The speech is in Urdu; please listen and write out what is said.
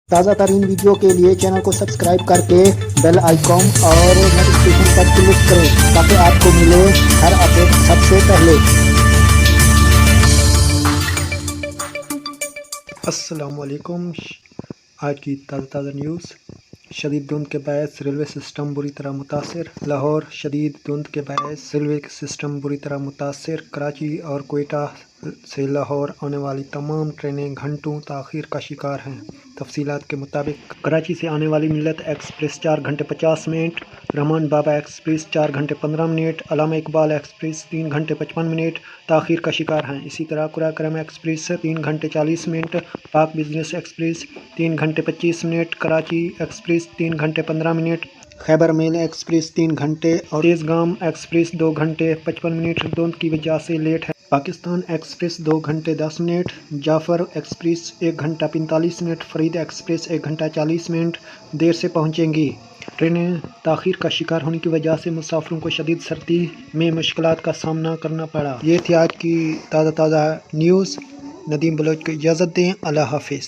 تازہ ترین ویڈیو کے لیے چینل کو سبسکرائب کرکے بیل آئیکن اور نوٹیفیکیشن پر کلک کریں تاکہ آپ کو ملے ہر اپڈیٹ سب سے پہلے۔ السلام علیکم۔ آج کی تازہ نیوز۔ شدید دھند کے باعث ریلوے سسٹم بری طرح متاثر۔ لاہور: شدید دھند کے باعث ریلوے سسٹم بری طرح متاثر۔ کراچی اور کوئٹہ سے لاہور آنے والی تمام ٹرینیں گھنٹوں تاخیر کا شکار ہیں۔ تفصیلات کے مطابق کراچی سے آنے والی ملت ایکسپریس 4 گھنٹے 50 منٹ، رحمان بابا ایکسپریس 4 گھنٹے 15 منٹ، علامہ اقبال ایکسپریس 3 گھنٹے 55 منٹ تاخیر کا شکار ہیں۔ اسی طرح قرآن ایکسپریس 3 گھنٹے 40 منٹ، پاک بزنس ایکسپریس 3 گھنٹے 25 منٹ، کراچی ایکسپریس 3 گھنٹے 15 منٹ، خیبر میل ایکسپریس 3 گھنٹے اور تیزگام ایکسپریس 2 گھنٹے 55 منٹ دھند کی وجہ سے لیٹ ہے۔ پاکستان ایکسپریس 2 گھنٹے 10 منٹ، جعفر ایکسپریس 1 گھنٹہ 45 منٹ، فرید ایکسپریس 1 گھنٹہ 40 منٹ دیر سے پہنچیں گی۔ ٹرینیں تاخیر کا شکار ہونے کی وجہ سے مسافروں کو شدید سردی میں مشکلات کا سامنا کرنا پڑا۔ یہ تھی آج کی تازہ نیوز۔ ندیم بلوچ کو اجازت دیں۔ اللہ حافظ۔